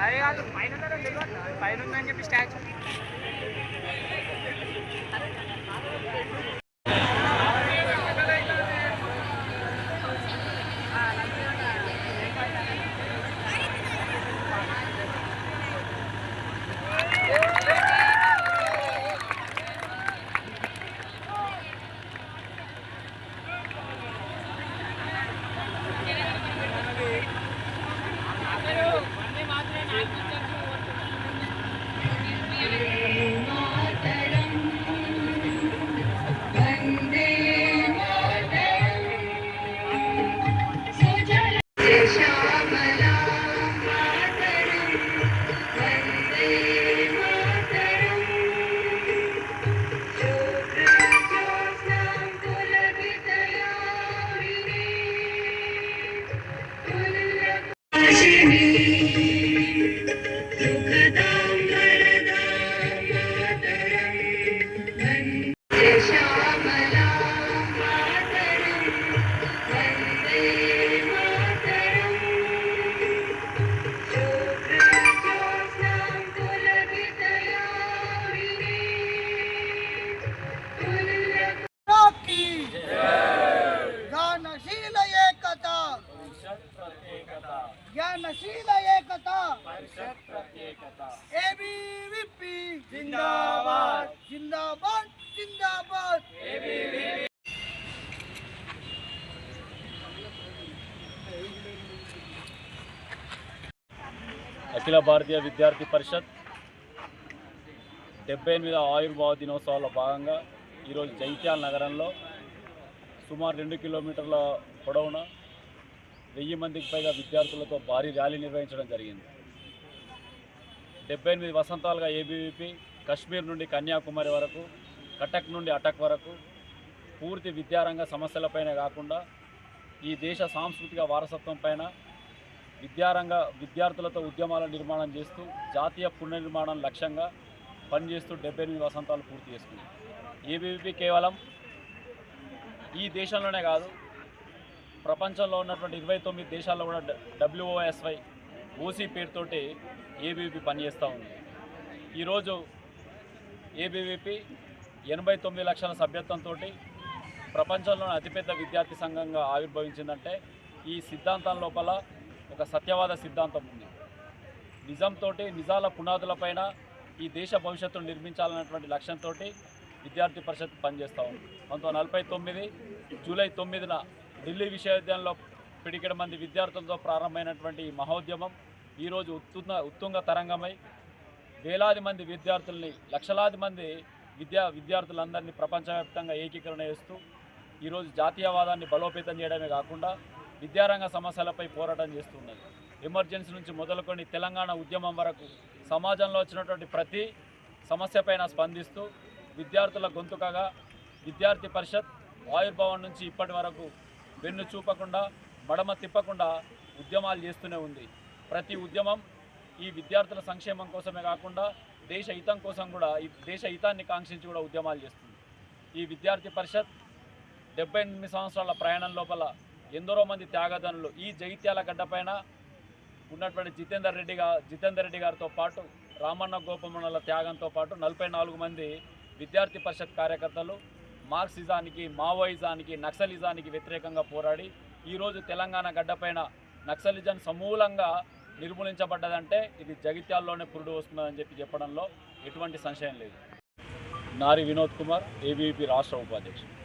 అదే కాదు పైన పైన ఉందని చెప్పి స్టాచ్యూ ज्ञानशील एकता एबीवीपी जिंदाबाद जिंदाबाद जिंदाबाद అఖిల భారతీయ విద్యార్థి పరిషత్ 78వ ఆవిర్భావ దినోత్సవాల్లో భాగంగా ఈరోజు జైత్యాల నగరంలో సుమారు 2 కిలోమీటర్ల పొడవున 1000 మందికి పైగా విద్యార్థులతో భారీ ర్యాలీ నిర్వహించడం జరిగింది. 78 వసంతాలుగా ఏబీవీపీ కశ్మీర్ నుండి కన్యాకుమారి వరకు, కటక్ నుండి అటక్ వరకు పూర్తి విద్యారంగ సమస్యలపైనే కాకుండా ఈ దేశ సాంస్కృతిక వారసత్వం పైన విద్యార్థులతో ఉద్యమాల నిర్మాణం చేస్తూ జాతీయ పునర్నిర్మాణం లక్ష్యంగా పనిచేస్తూ 78 వసంతాలు పూర్తి చేసుకుంది. ఏబీవీపీ కేవలం ఈ దేశంలోనే కాదు, ప్రపంచంలో ఉన్నటువంటి 29 దేశాల్లో కూడా WOSY ఓసీ పేరుతోటి ఏబీవీపీ పనిచేస్తూ ఉంది. ఈరోజు ఏబీవీపీ 89 లక్షల సభ్యత్వంతో ప్రపంచంలోని అతిపెద్ద విద్యార్థి సంఘంగా ఆవిర్భవించిందంటే ఈ సిద్ధాంతం లోపల ఒక సత్యవాద సిద్ధాంతం ఉంది. నిజంతో నిజాల పునాదులపైన ఈ దేశ భవిష్యత్తును నిర్మించాలన్నటువంటి లక్ష్యంతో విద్యార్థి పరిషత్ పనిచేస్తూ ఉంది. 1949 జూలై 9న ఢిల్లీ విశ్వవిద్యాలయంలో పిడికెడు మంది విద్యార్థులతో ప్రారంభమైనటువంటి ఈ మహోద్యమం ఈరోజు ఉత్తుంగ తరంగమై వేలాది మంది విద్యార్థుల్ని, లక్షలాది మంది విద్యార్థులందరినీ ప్రపంచవ్యాప్తంగా ఏకీకరణ చేస్తూ ఈరోజు జాతీయవాదాన్ని బలోపేతం చేయడమే కాకుండా విద్యారంగ సమస్యలపై పోరాటం చేస్తున్నది. ఎమర్జెన్సీ నుంచి మొదలుకొని తెలంగాణ ఉద్యమం వరకు సమాజంలో వచ్చినటువంటి ప్రతి సమస్యపైన స్పందిస్తూ విద్యార్థుల గొంతుకగా విద్యార్థి పరిషత్ ఆవిర్భావం నుంచి ఇప్పటి వరకు వెన్ను చూపకుండా, మడమ తిప్పకుండా ఉద్యమాలు చేస్తూనే ఉంది. ప్రతి ఉద్యమం ఈ విద్యార్థుల సంక్షేమం కోసమే కాకుండా దేశ హితం కోసం కూడా, ఈ దేశ హితాన్ని కాంక్షించి కూడా ఉద్యమాలు చేస్తుంది. ఈ విద్యార్థి పరిషత్ 78 సంవత్సరాల ప్రయాణం లోపల ఎందరో మంది త్యాగదనులు ఈ జగిత్యాల గడ్డపైన ఉన్నటువంటి జితేందర్ రెడ్డి గారితో పాటు రామన్న గోపమణుల త్యాగంతో పాటు 44 మంది విద్యార్థి పరిషత్ కార్యకర్తలు మార్క్సిజానికి, మావోయిజానికి, నక్సలిజానికి వ్యతిరేకంగా పోరాడి ఈరోజు తెలంగాణ గడ్డపైన నక్సలిజం సమూలంగా నిర్మూలించబడ్డదంటే ఇది జగిత్యాల్లోనే పురుడు వస్తుందని చెప్పడంలో ఎటువంటి సంశయం లేదు. నారి వినోద్ కుమార్, ఏబీవీపీ రాష్ట్ర ఉపాధ్యక్షుడు.